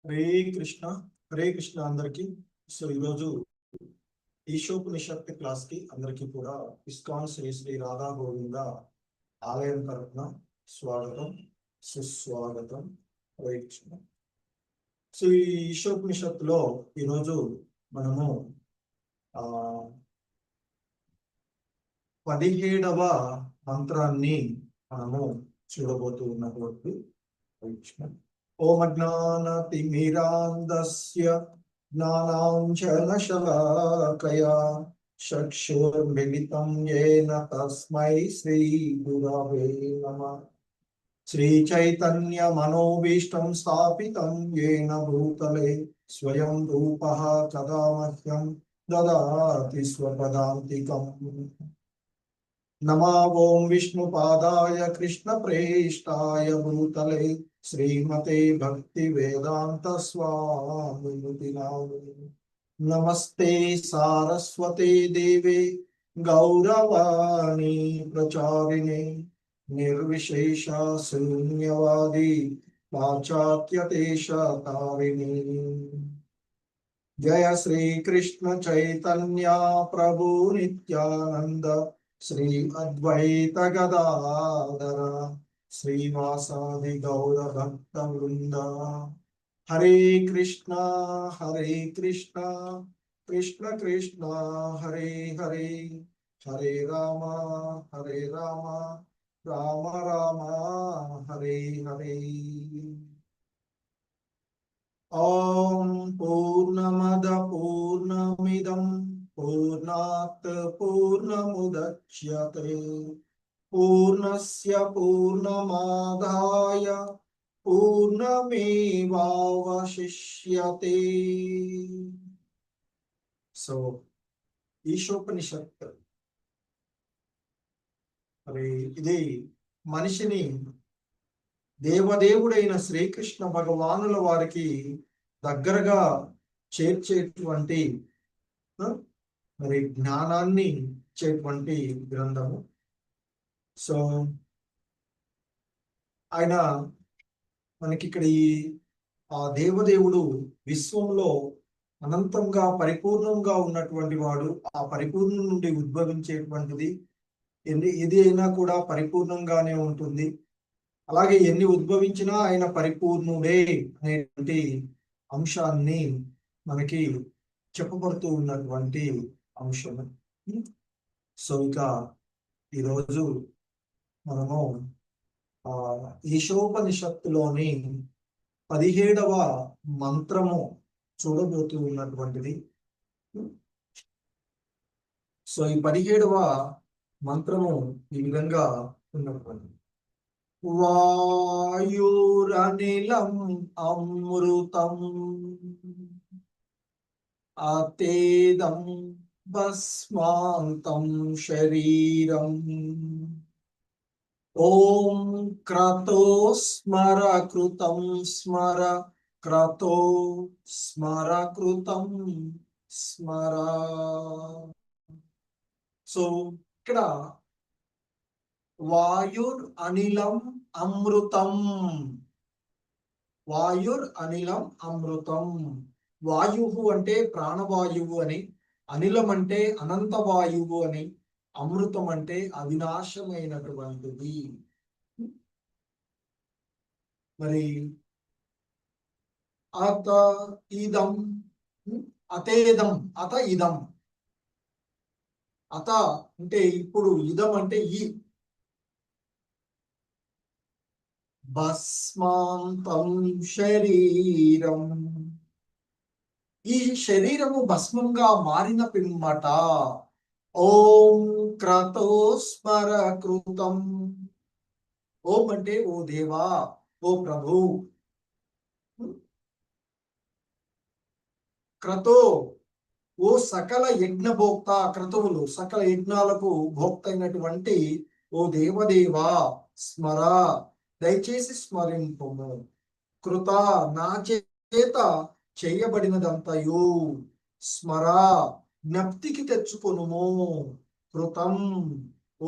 హరే కృష్ణ. హరే కృష్ణ అందరికి. సో ఈరోజు ఈశోపనిషత్ క్లాస్ కి అందరికి కూడా ఇస్కాన్ శ్రీ శ్రీ రాధా గోవింద ఆలయం తరఫున స్వాగతం, సుస్వాగతం. హరే కృష్ణ. సో ఈ ఈశోపనిషత్ లో ఈరోజు మనము 17వ మంత్రాన్ని మనము చూడబోతూ ఉన్నటువంటి ఓం అజ్ఞానతిమిరాంధస్య జ్ఞానాంజనశలాకయా చక్షుర్మిలితం యేన తస్మై శ్రీ గురవే నమః. శ్రీచైతన్య మనోభీష్టం స్థాపితం యేన భూతలే స్వయం రూపః తదా మహ్యం దదాతి స్వపదాంతికం. నమో ఓం విష్ణుపాదాయ కృష్ణ ప్రేష్టాయ భూతలే శ్రీమతే భక్తి వేదాంత స్వామినితి నామినే. నమస్తే సారస్వతే దేవే గౌరవాణి ప్రచారిణే నిర్విశేష శూన్యవాది పాశ్చాత్యదేశతారిణి. జయ శ్రీ కృష్ణ చైతన్య ప్రభు నిత్యానంద శ్రీ అద్వైత గదాధర శ్రీవాసాది గౌర భక్త వృంద. హరే కృష్ణ కృష్ణ కృష్ణ హరే హరే, హరే రామ రామ రామ హరే హరే. ఓం పూర్ణమద పూర్ణమిదం పూర్ణాత్ పూర్ణముదచ్యతే పూర్ణస్య పూర్ణమాదాయ పూర్ణమేవావశిష్యతే. సో ఈశోపనిషత్ మరి ఇది మనిషిని దేవదేవుడైన శ్రీకృష్ణ భగవానుల వారికి దగ్గరగా చేర్చేటువంటి మరి జ్ఞానాన్ని ఇచ్చేటువంటి గ్రంథము. సో ఆయన మనకి ఇక్కడ ఆ దేవదేవుడు విశ్వంలో అనంతంగా పరిపూర్ణంగా ఉన్నటువంటి వాడు. ఆ పరిపూర్ణం నుండి ఉద్భవించేటువంటిది ఏది అయినా కూడా పరిపూర్ణంగానే ఉంటుంది. అలాగే ఎన్ని ఉద్భవించినా ఆయన పరిపూర్ణుడే అనేటువంటి అంశాన్ని మనకి చెప్పబడుతూ ఉన్నటువంటి అంశము. సో ఇక ఈరోజు మనము ఈశోపనిషత్తులోని 17వ మంత్రము చూడబోతూ ఉన్నటువంటిది. సో ఈ 17వ మంత్రము ఈ విధంగా ఉన్నటువంటిది. వాయురనిలం అమృతం అతేదం భస్మాంతం శరీరం. ఓం క్రతో స్మర కృతం స్మర క్రతో స్మర కృతం స్మర. సో ఇక్కడ వాయుర్ అనిలం అమృతం, వాయుర్ అనిలం అమృతం. వాయువు అంటే ప్రాణవాయువు అని, అనిలం అంటే అనంత వాయువు అని, అమృతం అంటే అవినాశమైనటువంటిది. మరి అత ఇదం అతేదం అత ఇదం. అత అంటే ఇప్పుడు, ఇదం అంటే ఈ. భస్మాంతం శరీరం, ఈ శరీరము భస్మంగా మారిన పిమ్మట ఓం క్రతో స్మర కృతం. ఓం అంటే ఓ దేవా, ఓ ప్రభు. క్రతో ఓ సకల యజ్ఞభోక్త, క్రతువులు సకల యజ్ఞాలకు భోక్త అయినటువంటి ఓ దేవదేవా స్మర, దయచేసి స్మరింపుము. కృత నా చేత చేయబడినదంతయు స్మర, జ్ఞప్తికి తెచ్చుకొనుము. కృతం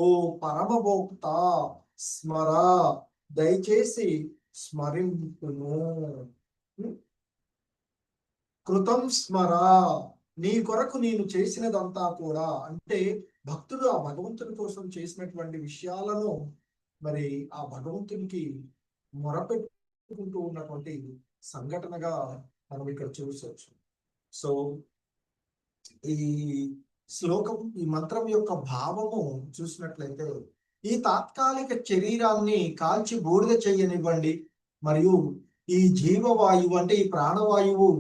ఓ పరమభోక్త స్మర, దయచేసి స్మరింపును. కృతం స్మర, నీ కొరకు నేను చేసినదంతా కూడా, అంటే భక్తుడు ఆ భగవంతుని కోసం చేసినటువంటి విషయాలను మరి ఆ భగవంతునికి మొరపెట్టుకుంటూ ఉన్నటువంటి సంఘటనగా మనం ఇక్కడ చూసొచ్చు. సో ఈ శ్లోకం, ఈ మంత్రం యొక్క భావము చూసినట్లయితే, ఈ తాత్కాలిక శరీరాన్ని కాల్చి బూడిద చేయనివ్వండి, మరియు ఈ జీవవాయువు అంటే ఈ ప్రాణవాయువు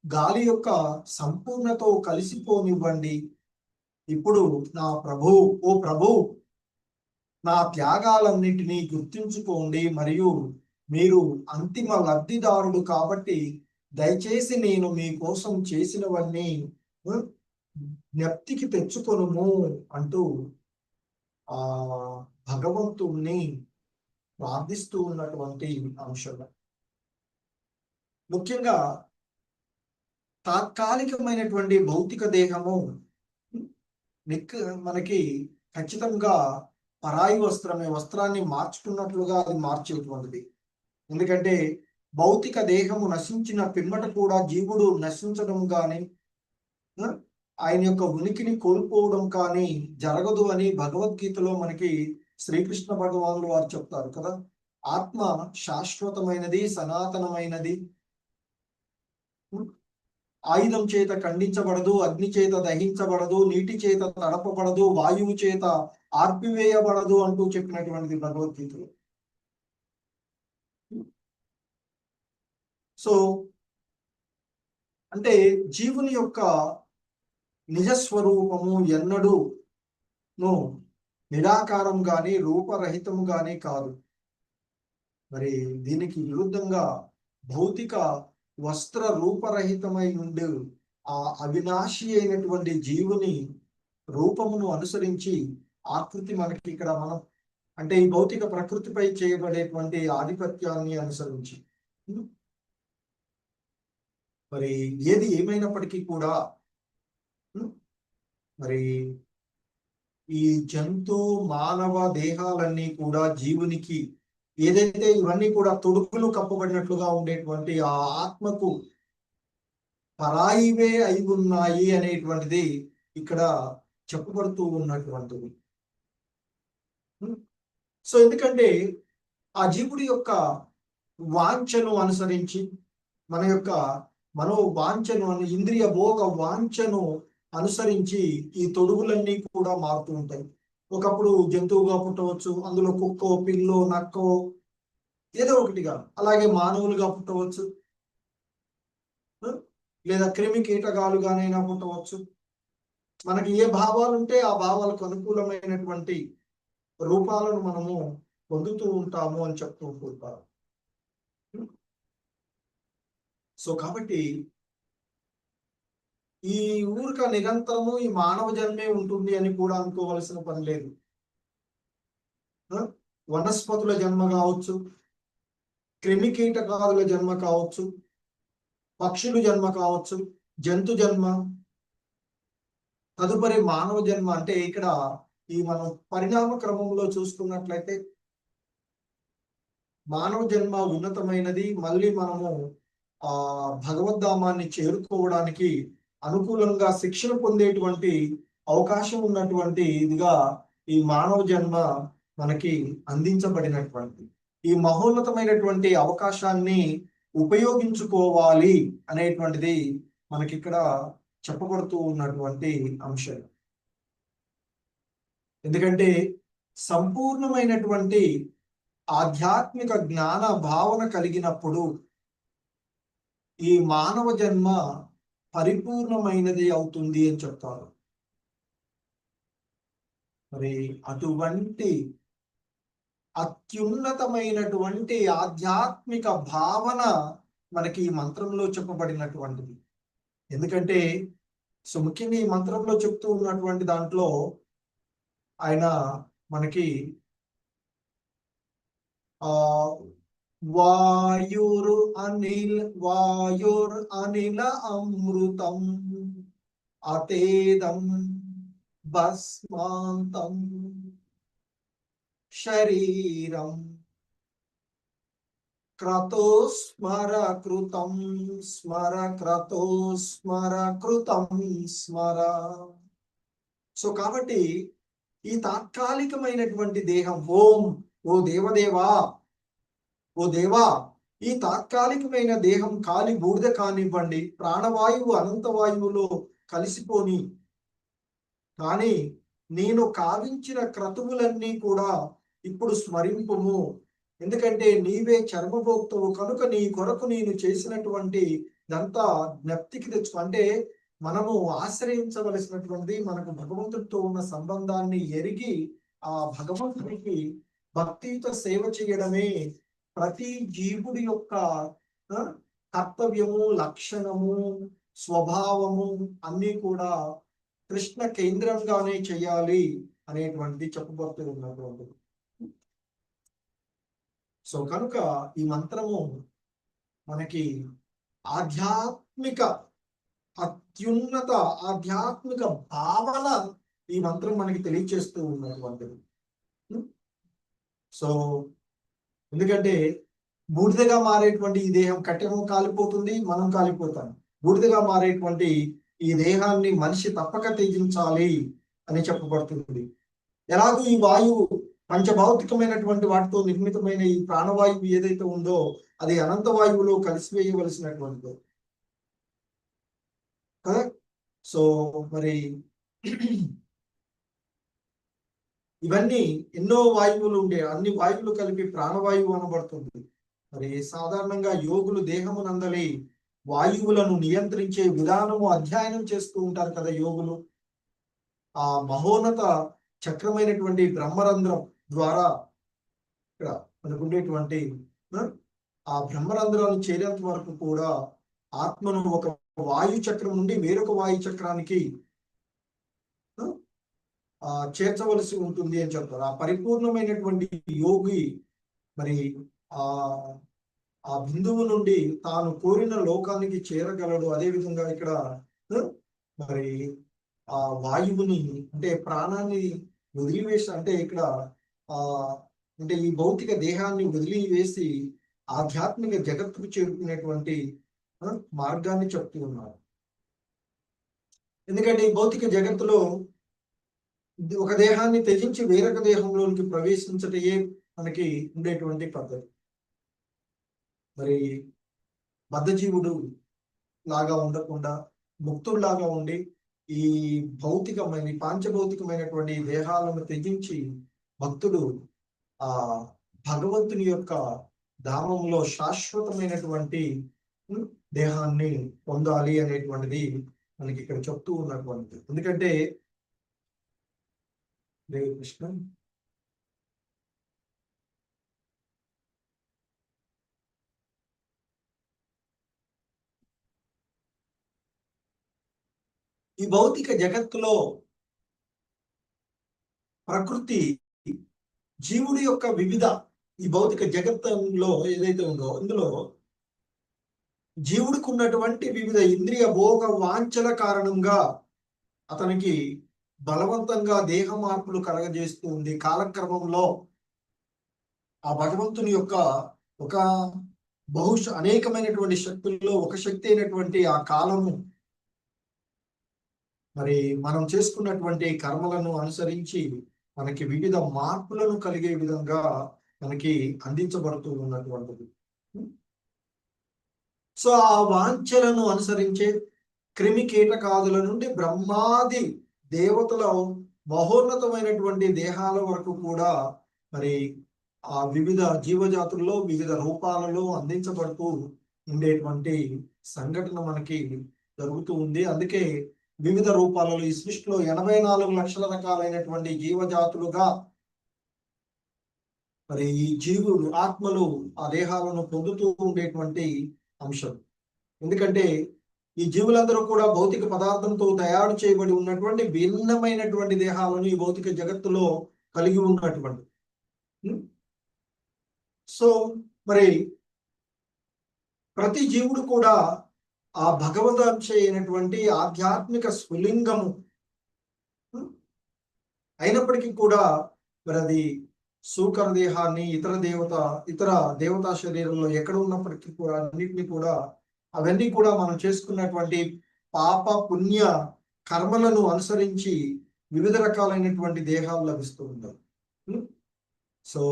గాలి యొక్క సంపూర్ణతో కలిసిపోనివ్వండి. ఇప్పుడు నా ప్రభు, ఓ ప్రభు, నా త్యాగాలన్నిటినీ గుర్తుంచుకోండి, మరియు మీరు అంతిమ లబ్ధిదారుడు కాబట్టి దయచేసి నేను మీకోసం చేసినవన్నీ జ్ఞప్తికి తెచ్చుకొనుము అంటూ ఆ భగవంతుణ్ణి ప్రార్థిస్తూ ఉన్నటువంటి అంశం. ముఖ్యంగా తాత్కాలికమైనటువంటి భౌతిక దేహము మనకి ఖచ్చితంగా పరాయి వస్త్రమే, వస్త్రాన్ని మార్చుకున్నట్లుగా అది మార్చేటువంటిది. ఎందుకంటే భౌతిక దేహము నశించిన పిమ్మట కూడా జీవుడు నశించడం కానీ ఆయన యొక్క ఉనికిని కోల్పోవడం కానీ జరగదు అని భగవద్గీతలో మనకి శ్రీకృష్ణ భగవానులు వారు చెప్తారు కదా. ఆత్మ శాశ్వతమైనది, సనాతనమైనది, ఆయుధం చేత ఖండించబడదు, అగ్ని చేత దహించబడదు, నీటి చేత తడపబడదు, వాయువు చేత ఆర్పివేయబడదు అంటూ చెప్పినటువంటిది భగవద్గీతలో. సో అంటే జీవుని యొక్క నిజస్వరూపము ఎన్నడూ నిరాకారం గాని రూపరహితం గాని కాదు. మరి దీనికి విరుద్ధంగా భౌతిక వస్త్ర రూపరహితమై ఉండే ఆ అవినాశి అయినటువంటి జీవుని రూపమును అనుసరించి ఆకృతి మనకి ఇక్కడ మనం అంటే ఈ భౌతిక ప్రకృతిపై చేయబడేటువంటి ఆధిపత్యాన్ని అనుసరించి మరి ఏది ఏమైనప్పటికీ కూడా మరి ఈ జంతు మానవ దేహాలన్నీ కూడా జీవునికి ఏదైతే ఇవన్నీ కూడా తొడుగులు కప్పబడినట్లుగా ఉండేటువంటి ఆ ఆత్మకు పరాయివే అయి ఉన్నాయి అనేటువంటిది ఇక్కడ చెప్పబడుతూ ఉన్నటువంటిది. సో ఎందుకంటే ఆ జీవుడి యొక్క వాంఛను అనుసరించి మన యొక్క మనోవాంఛను, ఇంద్రియ భోగ వాంఛను అనుసరించి ఈ తొడుగులన్నీ కూడా మారుతూ ఉంటాయి. ఒకప్పుడు జంతువుగా పుట్టవచ్చు, అందులో కుక్కో, పిల్లో, నక్కో ఏదో ఒకటిగా, అలాగే మానవులుగా పుట్టవచ్చు, లేదా క్రిమి కీటకాలుగానైనా పుట్టవచ్చు. మనకి ఏ భావాలు ఉంటే ఆ భావాలకు అనుకూలమైనటువంటి రూపాలను మనము పొందుతూ ఉంటాము అని చెప్తూ ఉంటారు. సో కాబట్టి ఈ ఊరిక నిరంతరము ఈ మానవ జన్మే ఉంటుంది అని కూడా అనుకోవలసిన పని లేదు. వనస్పతుల జన్మ కావచ్చు, క్రిమి కీటకాదుల జన్మ కావచ్చు, పక్షుల జన్మ కావచ్చు, జంతు జన్మ, తదుపరి మానవ జన్మ. అంటే ఇక్కడ ఈ మనం పరిణామ క్రమంలో చూసుకున్నట్లయితే మానవ జన్మ ఉన్నతమైనది. మళ్ళీ మనము ఆ భగవద్ధామాన్ని చేరుకోవడానికి అనుకూలంగా శిక్షణ పొందేటువంటి అవకాశం ఉన్నటువంటి ఇదిగా ఈ మానవ జన్మ మనకి అందించబడినటువంటి ఈ మహోన్నతమైనటువంటి అవకాశాన్ని ఉపయోగించుకోవాలి అనేటువంటిది మనకి ఇక్కడ చెప్పబడుతూ ఉన్నటువంటి అంశం. ఎందుకంటే సంపూర్ణమైనటువంటి ఆధ్యాత్మిక జ్ఞాన భావన కలిగినప్పుడు ఈ మానవ జన్మ పరిపూర్ణమైనది అవుతుంది అని చెప్తారు. మరి అటువంటి అత్యున్నతమైనటువంటి ఆధ్యాత్మిక భావన మనకి ఈ మంత్రంలో చెప్పబడినటువంటిది. ఎందుకంటే సో ముఖ్యంగా ఈ మంత్రంలో చెప్తూ ఉన్నటువంటి దాంట్లో ఆయన మనకి వాయుర్ అనిల అమృతం అతేదం భస్మాంతం శరీరం క్రతో స్మర కృతం స్మర క్రతో స్మర కృతం స్మర. సో కాబట్టి ఈ తాత్కాలికమైనటువంటి దేహం ఓ దేవదేవా, ఓ దేవా, ఈ తాత్కాలికమైన దేహం కాలి బూడిద కానివ్వండి, ప్రాణవాయువు అనంతవాయువులో కలిసిపోని, కానీ నేను కావించిన క్రతువులన్నీ కూడా ఇప్పుడు స్మరింపుము. ఎందుకంటే నీవే చర్మభోక్తవు కనుక నీ కొరకు నేను చేసినటువంటి దంతా జ్ఞప్తికి తెచ్చు. అంటే మనము ఆశ్రయించవలసినటువంటి మనకు భగవంతుడితో ఉన్న సంబంధాన్ని ఎరిగి ఆ భగవంతుడికి భక్తితో సేవ చేయడమే ప్రతి జీవుడి యొక్క కర్తవ్యము, లక్షణము, స్వభావము అన్నీ కూడా కృష్ణ కేంద్రంగానే చేయాలి అనేటువంటిది చెప్పబడుతూ ఉన్నటువంటిది. సో కనుక ఈ మంత్రము మనకి అత్యున్నత ఆధ్యాత్మిక భావన ఈ మంత్రం మనకి తెలియచేస్తూ ఉన్నటువంటిది. సో ఎందుకంటే బూడిదగా మారేటువంటి ఈ దేహం, కట్టెము కాలిపోతుంది, మనం కాలిపోతాం. బూడిదగా మారేటువంటి ఈ దేహాన్ని మనిషి తప్పక త్యజించాలి అని చెప్పబడుతుంది. ఎలాగో ఈ వాయువు పంచభౌతికమైనటువంటి వాటితో నిర్మితమైన ఈ ప్రాణవాయువు ఏదైతే ఉందో అది అనంత వాయువులో కలిసివేయవలసినటువంటిది. సో మరి ఇవన్నీ ఎన్నో వాయువులు ఉండే అన్ని వాయువులు కలిపి ప్రాణవాయువు అనబడుతుంది. మరి సాధారణంగా యోగులు దేహమునందలి వాయువులను నియంత్రించే విధానము అధ్యయనం చేస్తూ ఉంటారు కదా యోగులు. ఆ మహోన్నత చక్రమైనటువంటి బ్రహ్మరంధ్రం ద్వారా ఇక్కడ మనకుండేటువంటి ఆ బ్రహ్మరంధ్రాలు చేరేంత వరకు కూడా ఆత్మను ఒక వాయు చక్రం నుండి వేరొక వాయు చక్రానికి చేర్చవలసి ఉంటుంది అని చెప్తారు. ఆ పరిపూర్ణమైనటువంటి యోగి మరి ఆ బిందువు నుండి తాను కోరిన లోకానికి చేరగలడు. అదేవిధంగా ఇక్కడ మరి ఆ వాయువుని అంటే ప్రాణాన్ని వదిలివేసి, అంటే ఇక్కడ అంటే ఈ భౌతిక దేహాన్ని వదిలివేసి ఆధ్యాత్మిక జగత్తుకు చేరుకునేటువంటి మార్గాన్ని చెప్తూ ఉన్నారు. ఎందుకంటే ఈ భౌతిక జగత్తులో ఒక దేహాన్ని త్యజించి వేరొక దేహంలోనికి ప్రవేశించటయే మనకి ఉండేటువంటి పద్ధతి. మరి బద్ధజీవుడు లాగా ఉండకుండా ముక్తుల్లాగా ఉండి ఈ భౌతికమైన పాంచభౌతికమైనటువంటి దేహాలను త్యజించి భక్తుడు ఆ భగవంతుని యొక్క ధామంలో శాశ్వతమైనటువంటి దేహాన్ని పొందాలి అనేటువంటిది మనకి ఇక్కడ చెప్తూ ఉన్నటువంటిది. ఎందుకంటే దేవి కృష్ణ ఈ భౌతిక జగత్తులో ప్రకృతి జీవుడి యొక్క వివిధ ఈ భౌతిక జగత్తులో ఏదైతే ఉందో ఇందులో జీవుడికి ఉన్నటువంటి వివిధ ఇంద్రియ భోగ వాంఛల కారణంగా అతనికి బలవంతంగా దేహ మార్పులు కలగజేస్తూ ఉంది. కాలక్రమంలో ఆ భగవంతుని యొక్క ఒక అనేకమైనటువంటి శక్తుల్లో ఒక శక్తి అయినటువంటి ఆ కాలము మరి మనం చేసుకున్నటువంటి కర్మలను అనుసరించి మనకి వివిధ మార్పులను కలిగే విధంగా మనకి అందించబడుతూ ఉన్నటువంటిది. సో ఆ వాంఛలను అనుసరించే క్రిమి కీటకాదుల నుండి బ్రహ్మాది దేవతల మహోన్నతమైనటువంటి దేహాల వరకు కూడా మరి ఆ వివిధ జీవజాతుల్లో వివిధ రూపాలలో అందించబడుతూ ఉండేటువంటి సంఘటన మనకి జరుగుతూ ఉంది. అందుకే వివిధ రూపాలలో ఈ సృష్టిలో 84 లక్షల రకాలైనటువంటి జీవజాతులుగా మరి ఈ జీవులు ఆత్మలు ఆ దేహాలను పొందుతూ ఉండేటువంటి అంశం. ఎందుకంటే ఈ జీవులందరూ కూడా భౌతిక పదార్థంతో తయారు చేయబడి ఉన్నటువంటి భిన్నమైనటువంటి దేహాలను ఈ భౌతిక జగత్తులో కలిగి ఉన్నటువంటి. సో మరి ప్రతి జీవుడు కూడా ఆ భగవదాంశ అయినటువంటి ఆధ్యాత్మిక స్ఫులింగము అయినప్పటికీ కూడా మరి అది సూకర దేహాన్ని ఇతర దేవతా శరీరంలో ఎక్కడ ఉన్నప్పటికీ కూడా అన్నింటినీ కూడా అవన్నీ కూడా మనం చేసుకున్నటువంటి పాప పుణ్య కర్మలను అనుసరించి వివిధ రకాలైనటువంటి దేహాలు లభిస్తూ ఉంటాయి. సో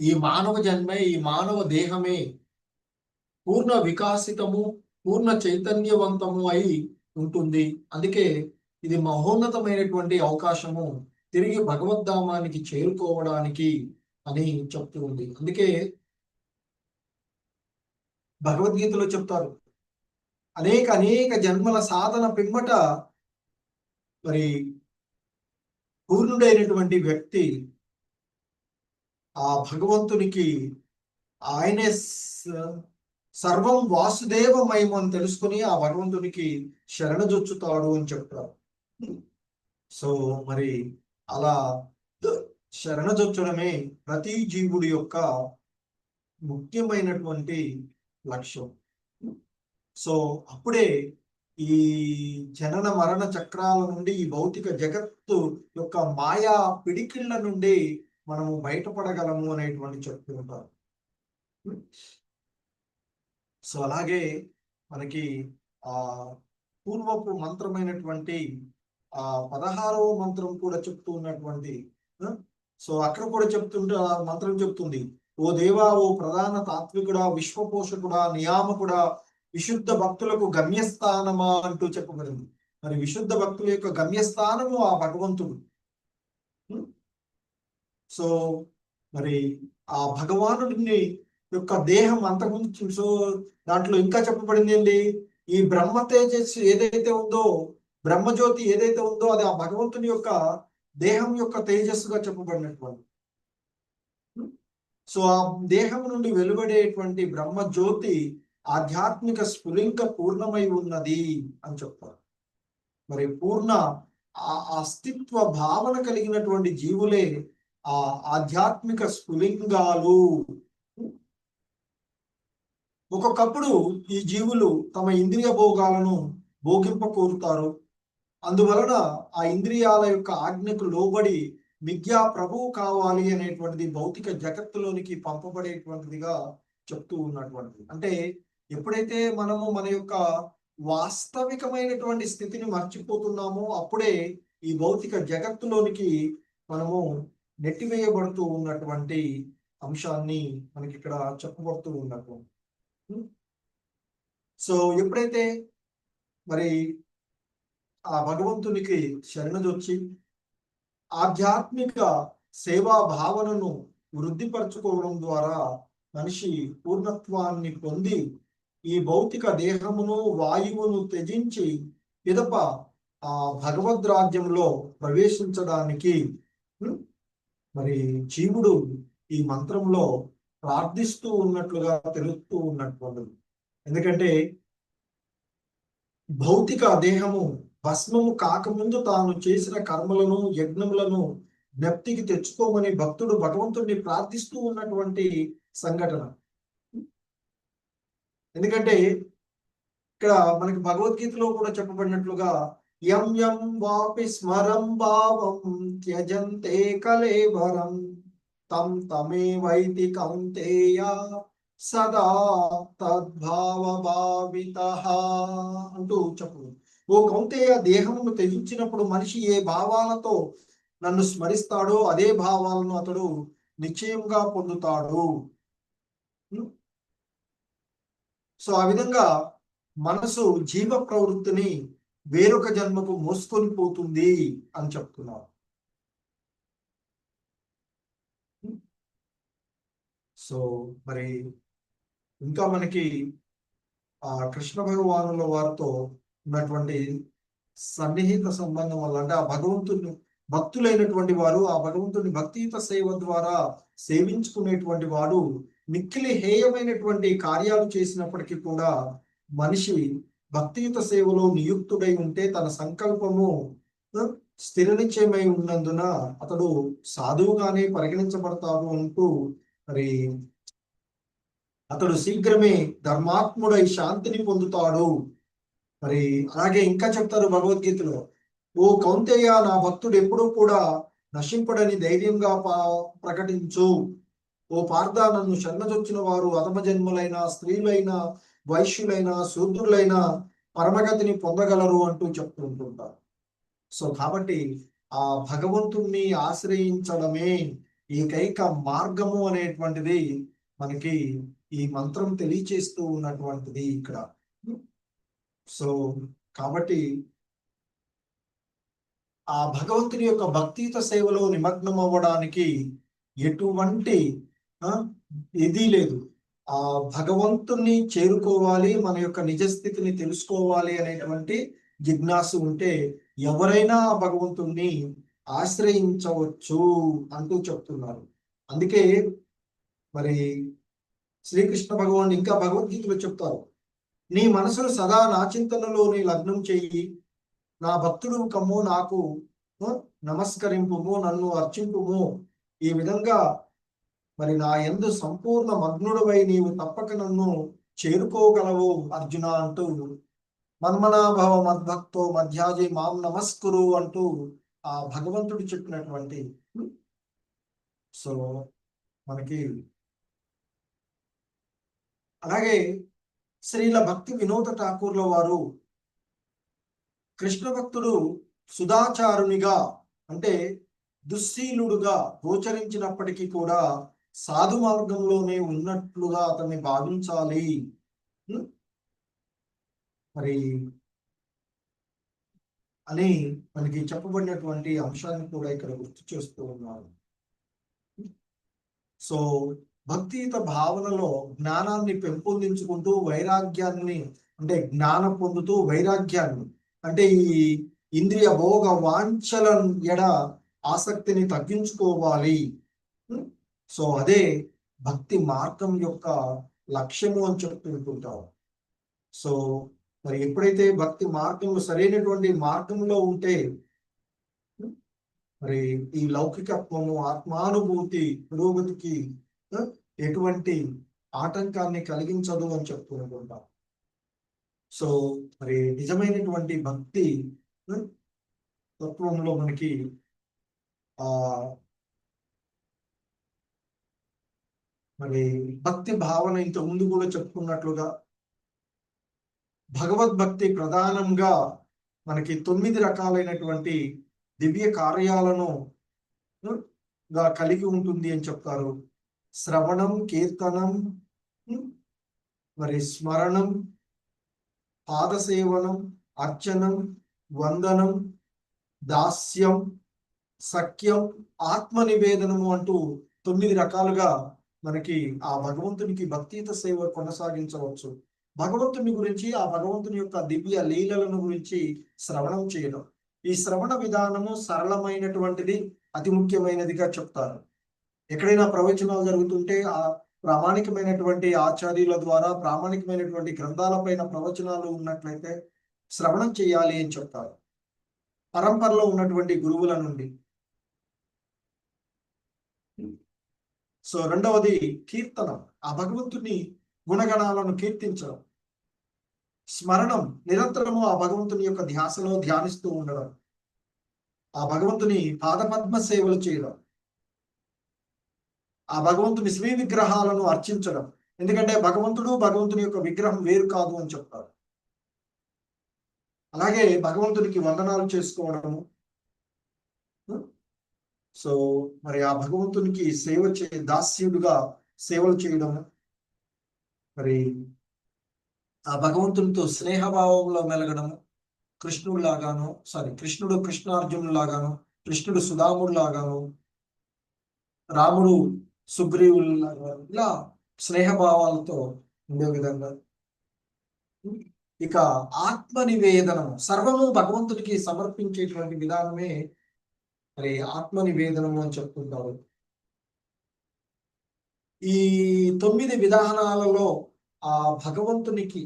ఈ మానవ జన్మే, ఈ మానవ దేహమే పూర్ణ వికాసితము, పూర్ణ చైతన్యవంతము అయి ఉంటుంది. అందుకే ఇది మహోన్నతమైనటువంటి అవకాశము తిరిగి భగవద్ధామానికి చేరుకోవడానికి అని చెప్తూ ఉంది. అందుకే భగవద్గీతలో చెప్తారు, అనేక జన్మల సాధన పిమ్మట మరి పూర్ణుడైనటువంటి వ్యక్తి ఆ భగవంతునికి ఆయనే సర్వం వాసుదేవమయం అని తెలుసుకుని ఆ భగవంతునికి శరణజొచ్చుతాడు అని చెప్తారు. సో మరి అలా శరణజొచ్చడమే ప్రతి జీవుడి యొక్క ముఖ్యమైనటువంటి లక్ష్యం. సో అప్పుడే ఈ జనన మరణ చక్రాల నుండి, ఈ భౌతిక జగత్తు యొక్క మాయా పిడికిళ్ళ నుండి మనము బయటపడగలము అనేటువంటి చెప్తూ ఉంటారు. సో అలాగే మనకి ఆ పూర్వపు మంత్రమైనటువంటి 16వ మంత్రం కూడా చెప్తూ ఉన్నటువంటి, సో అక్కడ కూడా చెప్తుంటే ఆ మంత్రం చెప్తుంది, ఓ దేవా, ఓ ప్రధాన తాత్వికుడా, విశ్వపోషకుడా, నియామకుడా, విశుద్ధ భక్తులకు గమ్యస్థానమా అంటూ చెప్పబడింది. మరి విశుద్ధ భక్తుల యొక్క గమ్యస్థానము ఆ భగవంతుడు. సో మరి ఆ భగవానుడిని యొక్క దేహం అంతకుముందు, సో దాంట్లో ఇంకా చెప్పబడింది ఏంటి, ఈ బ్రహ్మ తేజస్సు ఏదైతే ఉందో, బ్రహ్మజ్యోతి ఏదైతే ఉందో అది ఆ భగవంతుని యొక్క దేహం యొక్క తేజస్సుగా చెప్పబడినటువంటి. సో ఆ దేహం నుండి వెలువడేటువంటి బ్రహ్మజ్యోతి ఆధ్యాత్మిక స్ఫులింగ పూర్ణమై ఉన్నది అని చెప్తారు. మరి పూర్ణ అస్తిత్వ భావన కలిగినటువంటి జీవులే ఆ ఆధ్యాత్మిక స్ఫులింగాలు. ఒక్కొక్కప్పుడు ఈ జీవులు తమ ఇంద్రియ భోగాలను భోగింప కోరుతారు. అందువలన ఆ ఇంద్రియాల యొక్క ఆజ్ఞకు లోబడి మిథ్యా ప్రభువు కావాలి అనేటువంటిది భౌతిక జగత్తులోనికి పంపబడేటువంటిదిగా చెప్తూ ఉన్నటువంటిది. అంటే ఎప్పుడైతే మనము మన యొక్క వాస్తవికమైనటువంటి స్థితిని మర్చిపోతున్నామో అప్పుడే ఈ భౌతిక జగత్తులోనికి మనము నెట్టివేయబడుతూ ఉన్నటువంటి అంశాన్ని మనకి ఇక్కడ చెప్పబడుతూ ఉన్నటువంటి. సో ఎప్పుడైతే మరి ఆ భగవంతునికి శరణుజొచ్చి ఆధ్యాత్మిక సేవా భావనను వృద్ధిపరచుకోవడం ద్వారా మనిషి పూర్ణత్వాన్ని పొంది ఈ భౌతిక దేహమును, వాయువును త్యజించి పిదప ఆ భగవద్ రాజ్యంలో ప్రవేశించడానికి మరి జీవుడు ఈ మంత్రంలో ప్రార్థిస్తూ ఉన్నట్లుగా తెలుస్తూ ఉన్నటువంటిది. ఎందుకంటే భౌతిక దేహము భస్మము కాకముందు తాను చేసిన కర్మలను, యజ్ఞములను జ్ఞప్తికి తెచ్చుకోమని భక్తుడు భగవంతుడిని ప్రార్థిస్తూ ఉన్నటువంటి సంఘటన. ఎందుకంటే ఇక్కడ మనకి భగవద్గీతలో కూడా చెప్పబడినట్లుగా యం యం వాపి స్మరం భావం త్యజంతే కలేవరం తం తమేవైతి కౌంతేయ సదా తద్భావ భావితః అంటూ చెప్పు. ఓ కౌంతేయ, దేహమును త్యజించినప్పుడు మనిషి ఏ భావాలతో నన్ను స్మరిస్తాడో అదే భావాలను అతడు నిశ్చయంగా పొందుతాడు. సో ఆ విధంగా మనసు జీవ ప్రవృత్తిని వేరొక జన్మకు మోసుకొని పోతుంది అని చెప్తున్నారు. సో మరి ఇంకా మనకి ఆ కృష్ణ భగవానుల వారితో ఉన్నటువంటి సన్నిహిత సంబంధం వల్ల, అంటే ఆ భగవంతుని భక్తులైనటువంటి వారు ఆ భగవంతుని భక్తియుత సేవ ద్వారా సేవించుకునేటువంటి వాడు మిక్కిలి హేయమైనటువంటి కార్యాలు చేసినప్పటికీ కూడా మనిషి భక్తియుత సేవలో నియుక్తుడై ఉంటే తన సంకల్పము స్థిర నిశ్చయమై ఉన్నందున అతడు సాధువుగానే పరిగణించబడతాడు అంటూ మరి అతడు శీఘ్రమే ధర్మాత్ముడై శాంతిని పొందుతాడు. మరి అలాగే ఇంకా చెప్తారు భగవద్గీతలో, ఓ కౌంతేయ, నా భక్తుడు ఎప్పుడూ కూడా నశింపడని ధైర్యంగా ప్రకటించు. ఓ పార్థ, నన్ను శరణజొచ్చిన వారు అధమ జన్ములైన స్త్రీలైన వైశ్యులైన శూద్రులైన పరమగతిని పొందగలరు అంటూ చెప్తుంటుంటారు. సో కాబట్టి ఆ భగవంతుణ్ణి ఆశ్రయించడమే ఏకైక మార్గము అనేటువంటిది మనకి ఈ మంత్రం తెలియచేస్తూ ఉన్నటువంటిది ఇక్కడ. సో కాబట్టి ఆ భగవంతుని యొక్క భక్తియుత సేవలో నిమగ్నం అవ్వడానికి ఎటువంటి ఇది లేదు. ఆ భగవంతుణ్ణి చేరుకోవాలి, మన యొక్క నిజస్థితిని తెలుసుకోవాలి అనేటువంటి జిజ్ఞాస ఉంటే ఎవరైనా ఆ భగవంతుణ్ణి ఆశ్రయించవచ్చు అంటూ చెప్తున్నారు. అందుకే మరి శ్రీకృష్ణ భగవాన్ ఇంకా భగవద్గీతలో చెప్తారు, నీ మనసును సదా నా చింతనలోని లగ్నం చెయ్యి, నా భక్తుడు కమ్ము, నాకు నమస్కరింపుము, నన్ను అర్చింపుము. ఈ విధంగా మరి నా యందు సంపూర్ణ మగ్నుడవై నీవు తప్పక నన్ను చేరుకోగలవు అర్జున అంటూ, మన్మనాభవ మద్భక్తో మధ్యాజి మాం నమస్కురు అంటూ ఆ భగవంతుడు చెప్పినటువంటి. సో మనకి అలాగే శ్రీల భక్తి వినోద ఠాకూర్ల వారు కృష్ణ భక్తుడు సుధాచారునిగా అంటే దుశ్శీలుడుగా గోచరించినప్పటికీ కూడా సాధు మార్గంలోనే ఉన్నట్లుగా అతన్ని భావించాలి మరి అని మనకి చెప్పబడినటువంటి అంశాన్ని కూడా ఇక్కడ గుర్తు చేస్తూ ఉన్నారు. సో భక్తియుత భావనలో జ్ఞానాన్ని పెంపొందించుకుంటూ వైరాగ్యాన్ని అంటే జ్ఞానం పొందుతూ వైరాగ్యాన్ని అంటే ఈ ఇంద్రియ భోగ వాంఛల ఎడ ఆసక్తిని తగ్గించుకోవాలి. సో అదే భక్తి మార్గం యొక్క లక్ష్యము అని చెప్తుంటారు. సో మరి ఎప్పుడైతే భక్తి మార్గంలో సరైనటువంటి మార్గంలో ఉంటే మరి ఈ లౌకికత్వము ఆత్మానుభూతి పురోగతికి ఎటువంటి ఆటంకాన్ని కలిగించదు అని చెప్తుంటాం. సో మరి నిజమైనటువంటి భక్తి తత్వంలో మనకి మరి భక్తి భావన ఇంత ముందు కూడా చెప్పుకున్నట్లుగా భగవద్భక్తి ప్రధానంగా మనకి 9 రకాలైనటువంటి దివ్య కార్యాలను కలిగి ఉంటుంది అని చెప్తారు. శ్రవణం, కీర్తనం, మరి స్మరణం, పాదసేవనం, అర్చనం, వందనం, దాస్యం, సఖ్యం, ఆత్మ నివేదనము అంటూ 9 రకాలుగా మనకి ఆ భగవంతునికి భక్తియుత సేవ కొనసాగించవచ్చు. భగవంతుని గురించి ఆ భగవంతుని యొక్క దివ్య లీలలను గురించి శ్రవణం చేయడం. ఈ శ్రవణ విధానము సరళమైనటువంటిది, అతి ముఖ్యమైనదిగా చెప్తారు. ఎక్కడైనా ప్రవచనాలు జరుగుతుంటే ఆ ప్రామాణికమైనటువంటి ఆచార్యుల ద్వారా ప్రామాణికమైనటువంటి గ్రంథాలపైన ప్రవచనాలు ఉన్నట్లయితే శ్రవణం చేయాలి అని చెప్తారు పరంపరలో ఉన్నటువంటి గురువుల నుండి. సో రెండవది కీర్తనం, ఆ భగవంతుని గుణగణాలను కీర్తించడం. స్మరణం, నిరంతరము ఆ భగవంతుని యొక్క ధ్యాసలో ధ్యానిస్తూ ఉండడం. ఆ భగవంతుని పాదపద్మ సేవలు చేయడం. ఆ భగవంతుని శ్రీ విగ్రహాలను అర్చించడం. ఎందుకంటే భగవంతుని యొక్క విగ్రహం వేరు కాదు అని చెప్తారు. అలాగే భగవంతునికి వందనాలు చేసుకోవడము. సో మరి ఆ భగవంతునికి దాస్యుడుగా సేవలు చేయడము. మరి ఆ భగవంతునితో స్నేహభావంలో మెలగడము. కృష్ణుడు కృష్ణార్జునుడు లాగాను, కృష్ణుడు సుధాముడు లాగాను, రాముడు సుగ్రీవులు లాగా, ఇలా స్నేహభావాలతో ఉండే విధంగా. ఇక ఆత్మ నివేదనము, సర్వము భగవంతుడికి సమర్పించేటువంటి విధానమే మరి ఆత్మ నివేదనము అని చెప్తుంటారు. ఈ 9 విధానాలలో ఆ భగవంతునికి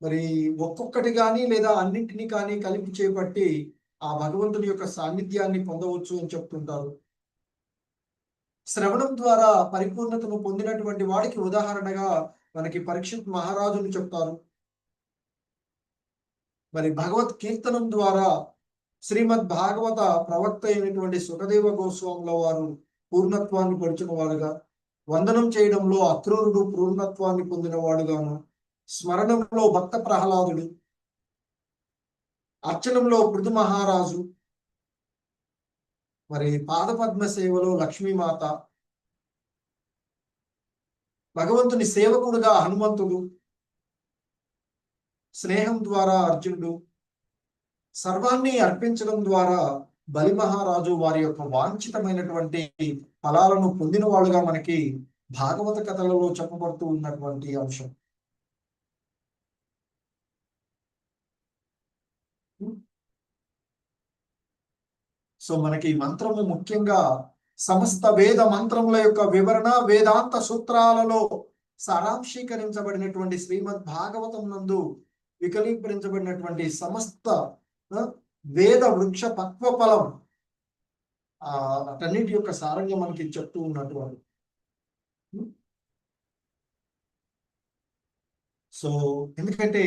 మరి ఒక్కొక్కటి కానీ లేదా అన్నింటినీ కానీ కలిపి చేపట్టి ఆ భగవంతుని యొక్క సాన్నిధ్యాన్ని పొందవచ్చు అని చెప్తుంటారు. శ్రవణం ద్వారా పరిపూర్ణతను పొందినటువంటి వాడికి ఉదాహరణగా మనకి పరీక్షిత్ మహారాజుని చెప్తారు. మరి భగవత్ కీర్తనం ద్వారా శ్రీమద్ భాగవత ప్రవక్త అయినటువంటి సుఖదేవ గోస్వాముల వారు పూర్ణత్వాన్ని పొడిచిన వారుగా, వందనం చేయడంలో అక్రూరుడు పూర్ణత్వాన్ని పొందిన వాడుగాను, స్మరణంలో భక్త ప్రహ్లాదుడు, అర్చనంలో పృథు మహారాజు, మరి పాదపద్మ సేవలో లక్ష్మీమాత, భగవంతుని సేవకుడుగా హనుమంతుడు, స్నేహం ద్వారా అర్జునుడు, సర్వాన్ని అర్పించడం ద్వారా బలి మహారాజు వారి యొక్క వాంఛితమైనటువంటి ఫలాలను పొందిన వాళ్ళుగా మనకి భాగవత కథలలో చెప్పబడుతూ ఉన్నటువంటి అంశం. సో మనకి మంత్రము ముఖ్యంగా సమస్త వేద మంత్రముల యొక్క వివరణ, వేదాంత సూత్రాలలో సారాంశీకరించబడినటువంటి శ్రీమద్ భాగవతం నందు వికలీకరించబడినటువంటి సమస్త వేద వృక్ష పక్వ ఫలం అటన్నిటి యొక్క సారంగా మనకి చెప్తూ ఉన్నటువంటి. సో ఎందుకంటే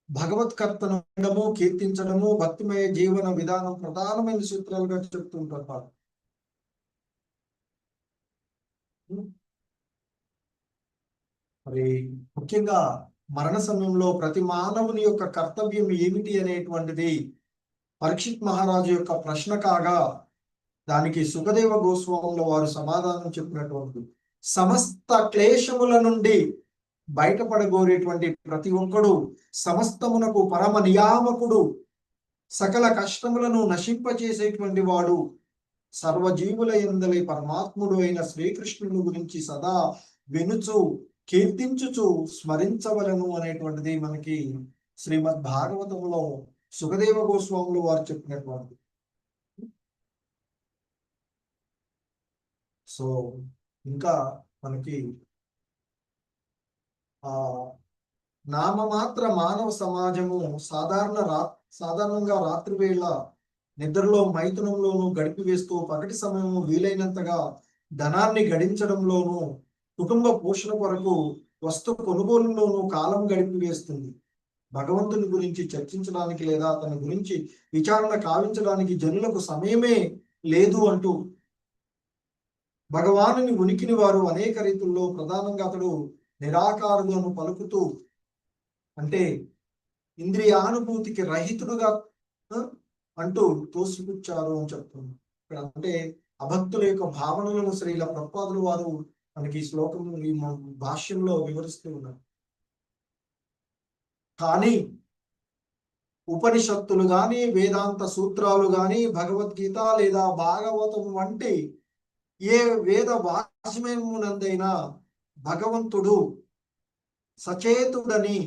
భగవత్కర్తను వినడము, కీర్తించడము భక్తిమయ జీవన విధానం ప్రధానమైన సూత్రాలుగా చెప్తుంటారు. మరి ముఖ్యంగా మరణ సమయంలో ప్రతి మానవుని యొక్క కర్తవ్యం ఏమిటి అనేటువంటిది పరీక్షిత్ మహారాజు యొక్క ప్రశ్న కాగా, దానికి సుఖదేవ గోస్వాముల వారు సమాధానం చెప్పినటువంటి, సమస్త క్లేశముల నుండి బయటపడగోరేటువంటి ప్రతి ఒక్కడు సమస్తమునకు పరమ నియామకుడు, సకల కష్టములను నశింపచేసేటువంటి వాడు, సర్వజీవుల యందలి పరమాత్ముడు అయిన శ్రీకృష్ణుని గురించి సదా వినుచు కీర్తించుచు స్మరించవలను అనేటువంటిది మనకి శ్రీమద్ భాగవతంలో సుఖదేవ గోస్వాములు వారు చెప్పినటువంటి. సో ఇంకా మనకి నామమాత్ర మానవ సమాజము సాధారణంగా రాత్రి వేళ నిద్రలో మైథునంలోనూ గడిపివేస్తూ పగటి సమయము వీలైనంతగా ధనాన్ని గడించడంలోనూ కుటుంబ పోషణ కొరకు వస్తు కొనుగోలులోనూ కాలం గడిపివేస్తుంది. భగవంతుని గురించి చర్చించడానికి లేదా అతని గురించి విచారణ కావించడానికి జనులకు సమయమే లేదు అంటూ భగవానుని ఉనికిని వారు అనేక రీతుల్లో, ప్రధానంగా అతడు నిరాకారులను పలుకుతూ, అంటే ఇంద్రియానుభూతికి రహితుడుగా అంటూ తోసిపుచ్చారు అని చెప్తుంది. ఇక్కడ అంటే అభక్తుల యొక్క భావనలను శ్రీల ప్రభుపాదులు వారు మనకి ఈ శ్లోకం ఈ భాష్యంలో వివరిస్తూ ఉన్నారు. కానీ ఉపనిషత్తులు గాని, వేదాంత సూత్రాలు గాని, భగవద్గీత లేదా భాగవతం వంటి ఏ వేద వాజ్మయమునందైనా భగవంతుడు సచేతుడని,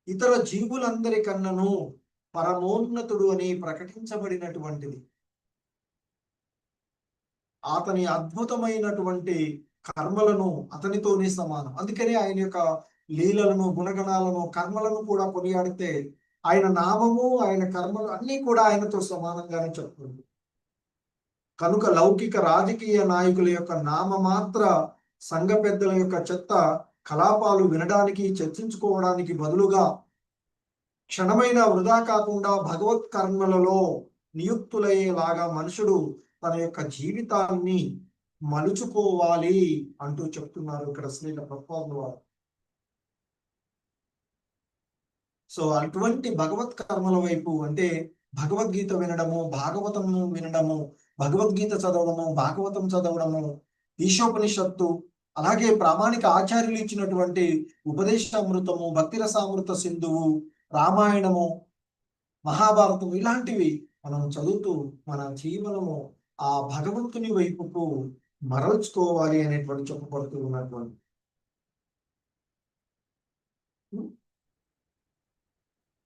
ఇతర జీవులందరికన్నను పరమోన్నతుడు అని ప్రకటించబడినటువంటిది. అతని అద్భుతమైనటువంటి కర్మలను అతనితోనే సమానం. అందుకని ఆయన యొక్క లీలలను, గుణగణాలను, కర్మలను కూడా కొనియాడితే ఆయన నామము, ఆయన కర్మలు అన్నీ కూడా ఆయనతో సమానంగానే చెప్తుంది. కనుక లౌకిక రాజకీయ నాయకుల యొక్క నామమాత్ర సంఘ పెద్దల యొక్క చెత్త కలాపాలు వినడానికి, చర్చించుకోవడానికి బదులుగా క్షణమైన వృధా కాకుండా భగవత్ కర్మలలో నియుక్తులయ్యేలాగా మనుషుడు తన యొక్క జీవితాన్ని మలుచుకోవాలి అంటూ చెప్తున్నారు ఇక్కడ శ్రీల ప్రభుపాదుల వారు. సో అటువంటి భగవత్ కర్మల వైపు, అంటే భగవద్గీత వినడము, భాగవతము వినడము, భగవద్గీత చదవడము, భాగవతం చదవడము, ఈశోపనిషత్తు, అలాగే ప్రామాణిక ఆచార్యులు ఇచ్చినటువంటి ఉపదేశామృతము, భక్తి రసామృత సింధువు, రామాయణము, మహాభారతం ఇలాంటివి మనం చదువుతూ మన జీవనము ఆ భగవంతుని వైపుకు మరల్చుకోవాలి అనేటువంటి చెప్పబడుతూ ఉన్నటువంటి.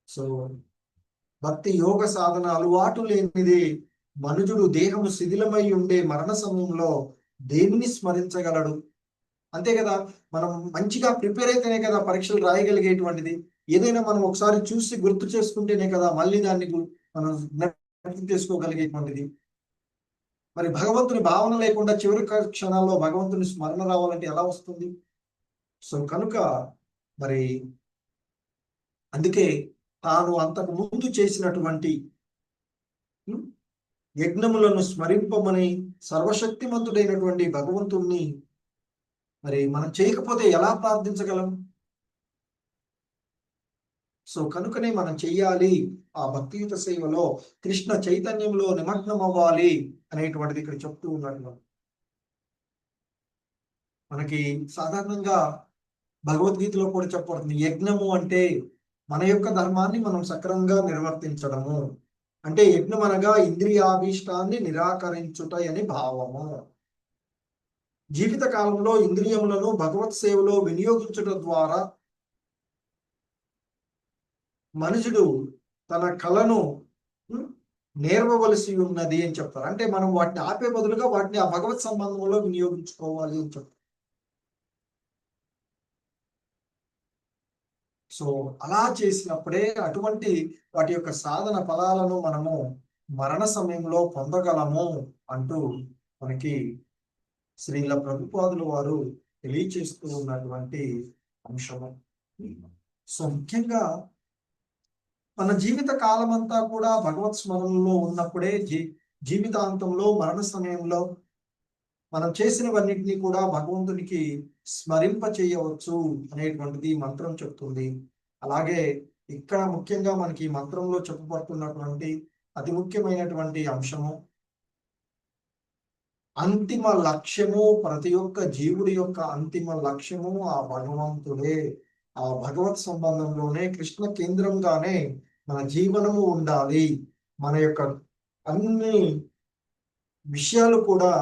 సో భక్తి యోగ సాధన అలవాటు లేనిది మనుజుడు దేహము శిథిలమై ఉండే మరణ సమయంలో దేనిని స్మరించగలడు? అంతే కదా, మనం మంచిగా ప్రిపేర్ అయితేనే కదా పరీక్షలు రాయగలిగేటువంటిది. ఏదైనా మనం ఒకసారి చూసి గుర్తు చేసుకుంటేనే కదా మళ్ళీ దాన్ని మనం జ్ఞాపకం చేసుకోగలిగేటువంటిది. మరి భగవంతుని భావన లేకుండా చివరి క్షణాల్లో భగవంతుని స్మరణ రావాలంటే ఎలా వస్తుంది? సో కనుక మరి అందుకే తాను అంతకు ముందు చేసినటువంటి యజ్ఞములను స్మరింపమని సర్వశక్తిమంతుడైనటువంటి భగవంతుణ్ణి మరి మనం చేయకపోతే ఎలా ప్రార్థించగలం? సో కనుకనే మనం చెయ్యాలి, ఆ భక్తియుత సేవలో కృష్ణ చైతన్యంలో నిమగ్నం అవ్వాలి అనేటువంటిది ఇక్కడ చెప్తూ ఉన్నట్లు. మనకి సాధారణంగా భగవద్గీతలో కూడా చెప్పబడుతుంది, యజ్ఞము అంటే మన యొక్క ధర్మాన్ని మనం సక్రమంగా నిర్వర్తించడము. అంటే యజ్ఞం అనగా ఇంద్రియాభీష్టాన్ని నిరాకరించుట అని భావము. జీవిత కాలంలో ఇంద్రియములను భగవత్ సేవలో వినియోగించడం ద్వారా మనుషుడు తన కళను నేర్వవలసి ఉన్నది అని చెప్తారు. అంటే మనం వాటిని ఆపే బదులుగా వాటిని ఆ భగవత్ సంబంధంలో వినియోగించుకోవాలి అని చెప్తారు. సో అలా చేసినప్పుడే అటువంటి వాటి యొక్క సాధన ఫలాలను మనము మరణ సమయంలో పొందగలము అంటూ మనకి శ్రీల ప్రభుపాదుల వారు తెలియచేస్తూ ఉన్నటువంటి అంశము. సో ముఖ్యంగా మన జీవిత కాలం అంతా కూడా భగవత్ స్మరణలో ఉన్నప్పుడే జీవితాంతంలో మరణ సమయంలో మనం చేసినవన్నింటినీ కూడా భగవంతునికి స్మరింప చేయవచ్చు అనేటువంటిది మంత్రం చెప్తుంది. అలాగే ఇక్కడ ముఖ్యంగా మనకి మంత్రంలో చెప్పబడుతున్నటువంటి అతి ముఖ్యమైనటువంటి అంశము, అంతిమ లక్ష్యము, ప్రతి ఒక్క జీవుడి యొక్క అంతిమ లక్ష్యము ఆ భగవంతుడే. ఆ భగవత్ సంబంధంలోనే కృష్ణ కేంద్రంగానే మన జీవనము ఉండాలి. మన యొక్క అన్ని విషయాలు కూడా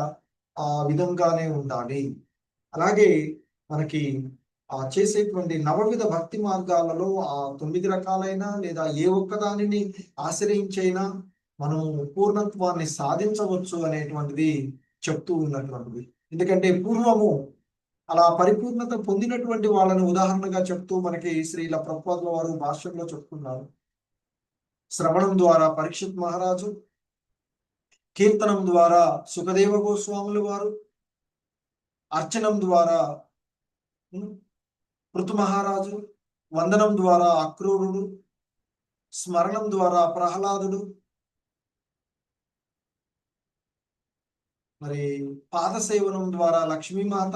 ఆ విధంగానే ఉండాలి. అలాగే మనకి చేసేటువంటి నవవిధ భక్తి మార్గాలలో ఆ 9 రకాలైన లేదా ఏ ఒక్కదానిని ఆశ్రయించైనా మనం పూర్ణత్వాన్ని సాధించవచ్చు అనేటువంటిది చెప్తూ ఉన్నటువంటిది. ఎందుకంటే పూర్వము అలా పరిపూర్ణత పొందినటువంటి వాళ్ళని ఉదాహరణగా చెప్తూ మనకి శ్రీల ప్రభుపాదుల వారు భాష్యంలో చెప్తున్నారు. శ్రవణం ద్వారా పరీక్షిత్ మహారాజు, కీర్తనం ద్వారా సుఖదేవ గోస్వాములు వారు, అర్చనం ద్వారా పృథు మహారాజు, వందనం ద్వారా అక్రూరుడు, స్మరణం ద్వారా ప్రహ్లాదుడు, మరి పాదసేవనం ద్వారా లక్ష్మీమాత,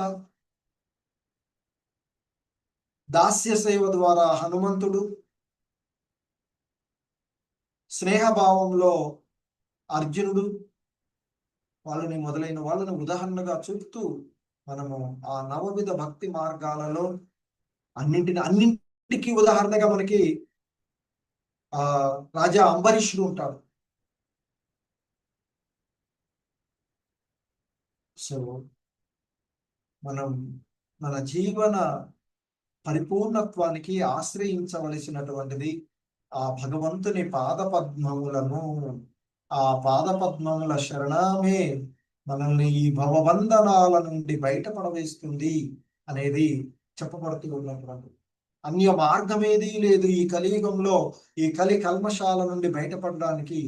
దాస్య సేవ ద్వారా హనుమంతుడు, స్నేహభావంలో అర్జునుడు, వాళ్ళని మొదలైన వాళ్ళని ఉదాహరణగా చూపుతూ మనము ఆ నవవిధ భక్తి మార్గాలలో అన్నింటికి ఉదాహరణగా మనకి రాజా అంబరీషుడు ఉంటాడు. సో మనం మన జీవన పరిపూర్ణత్వానికి ఆశ్రయించవలసినటువంటిది ఆ భగవంతుని పాదపద్మములను. ఆ పాదపద్మముల శరణమే మనల్ని ఈ భవబంధనాల నుండి బయటపడవేస్తుంది అనేది చెప్పబడుతూ ఉన్నటువంటి. అన్య మార్గమేదీ లేదు ఈ కలియుగంలో. ఈ కలి కల్మషాల నుండి బయటపడడానికి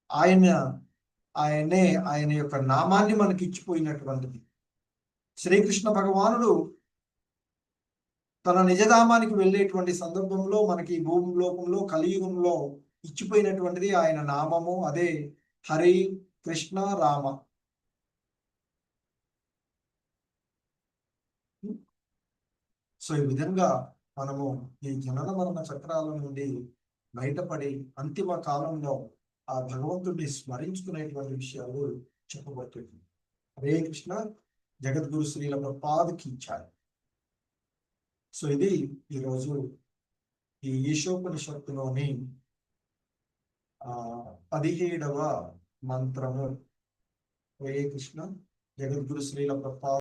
ఆయనే ఆయన యొక్క నామాన్ని మనకి ఇచ్చిపోయినటువంటిది. శ్రీకృష్ణ భగవానుడు తన నిజధామానికి వెళ్ళేటువంటి సందర్భంలో మనకి భూమి లోకంలో కలియుగంలో ఇచ్చిపోయినటువంటిది ఆయన నామము. అదే హరి కృష్ణ రామ. సో ఈ విధంగా మనము ఈ జనన మరణ చక్రాల నుండి బయటపడి అంతిమ కాలంలో ఆ భగవంతుడిని స్మరించుకునేటువంటి విషయాలు చెప్పబడుతుంది. హరే కృష్ణ. జగద్గురు శ్రీల ప్రభుపాదకి ఇచ్చారు. సో ఇది ఈరోజు ఈ ఈశోపనిషత్తులోని 17వ మంత్రము. హరే కృష్ణ. జగద్గురు శ్రీల ప్రభుపాద